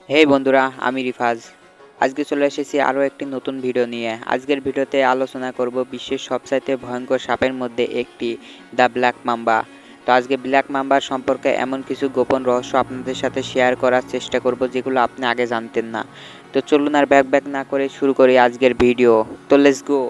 হেই বন্ধুরা, আমি রিফাজ। আজকে চলে এসেছি আরও একটি নতুন ভিডিও নিয়ে। আজকের ভিডিওতে আলোচনা করব বিশ্বের সবচাইতে ভয়ঙ্কর সাপের মধ্যে একটি, দ্য ব্ল্যাক মাম্বা। তো আজকে ব্ল্যাক মাম্বার সম্পর্কে এমন কিছু গোপন রহস্য আপনাদের সাথে শেয়ার করার চেষ্টা করব যেগুলো আপনি আগে জানতেন না। তো চলুন আর ব্যাক না করে শুরু করি আজকের ভিডিও। তো লেটস গো।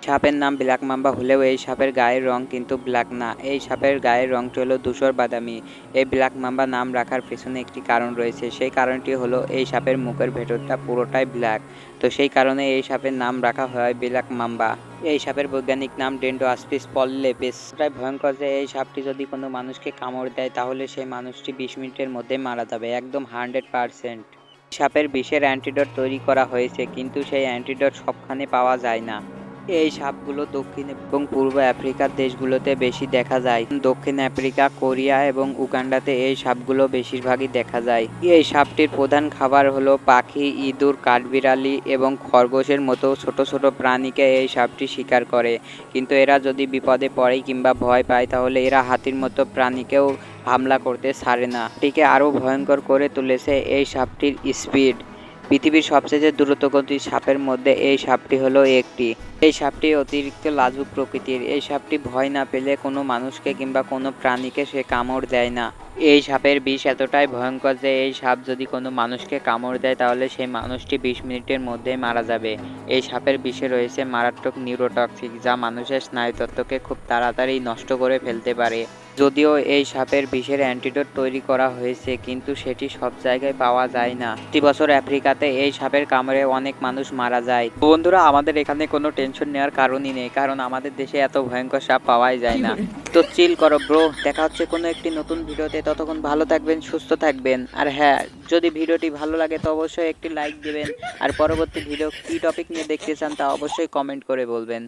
সাপের নাম ব্ল্যাক মাম্বা হলেও এই সাপের গায়ের রং কিন্তু ব্ল্যাক না। এই সাপের গায়ের রংটি হলো ধূসর বাদামি। এই ব্ল্যাক মাম্বা নাম রাখার পেছনে একটি কারণ রয়েছে। সেই কারণটি হলো এই সাপের মুখের ভেতরটা পুরোটাই ব্ল্যাক। তো সেই কারণে এই সাপের নাম রাখা হয় ব্ল্যাক মাম্বা। এই সাপের বৈজ্ঞানিক নাম ডেন্ড্রোআস্পিস পললেপিস। এটাই ভয়ঙ্কর যে এই সাপটি যদি কোনো মানুষকে কামড় দেয় তাহলে সেই মানুষটি 20 মিনিটের মধ্যে মারা যাবে, একদম 100%। সাপের বিষের অ্যান্টিডোট তৈরি করা হয়েছে, কিন্তু সেই অ্যান্টিডোট সবখানে পাওয়া যায় না। এই সাপগুলো দক্ষিণ এবং পূর্ব আফ্রিকার দেশগুলোতে বেশি দেখা যায়। দক্ষিণ আফ্রিকা, কোরিয়া এবং উগান্ডাতে এই সাপগুলো বেশিরভাগই দেখা যায়। এই সাপটির প্রধান খাবার হলো পাখি, ইঁদুর, কাঠবিড়ালি এবং খরগোশের মতো ছোট ছোট প্রাণীকে এই সাপটি শিকার করে। কিন্তু এরা যদি বিপদে পড়ে কিংবা ভয় পায় তাহলে এরা হাতির মতো প্রাণীকেও হামলা করতে ছাড়ে না। এটিকে আরও ভয়ঙ্কর করে তুলেছে এই সাপটির স্পিড। পৃথিবীর সবচেয়ে দ্রুতগতির সাপের মধ্যে এই সাপটি হলো একটি। এই সাপটি অতিরিক্ত লাজুক প্রকৃতির। এই সাপটি ভয় না পেলে কোনো মানুষকে কিংবা কোনো প্রাণীকে সে কামড় দেয় না। এই সাপের বিষ এতটাই ভয়ঙ্কর যে এই সাপ যদি কোনো মানুষকে কামড় দেয় তাহলে সেই মানুষটি 20 মিনিটের মধ্যেই মারা যাবে। এই সাপের বিষে রয়েছে মারাত্মক নিউরোটক্সিক, যা মানুষের স্নায়ুতন্ত্রকে খুব তাড়াতাড়ি নষ্ট করে ফেলতে পারে। যদিও এই সাপের বিষের অ্যান্টিডোট তৈরি করা হয়েছে, কিন্তু সেটি সব জায়গায় পাওয়া যায় না। প্রতি বছর আফ্রিকাতে এই সাপের কামড়ে অনেক মানুষ মারা যায়। বন্ধুরা, আমাদের এখানে কোনো টেনশন নেওয়ার কারণই নেই, কারণ আমাদের দেশে এত ভয়ঙ্কর সাপ পাওয়াই যায় না। তো চিল করো ব্রো, দেখা হচ্ছে কোনো একটি নতুন ভিডিওতে। ততক্ষণ ভালো থাকবেন, সুস্থ থাকবেন। আর হ্যাঁ, যদি ভিডিওটি ভালো লাগে তো অবশ্যই একটি লাইক দিবেন। আর পরবর্তী ভিডিও কী টপিক নিয়ে দেখতে চান তা অবশ্যই কমেন্ট করে বলবেন।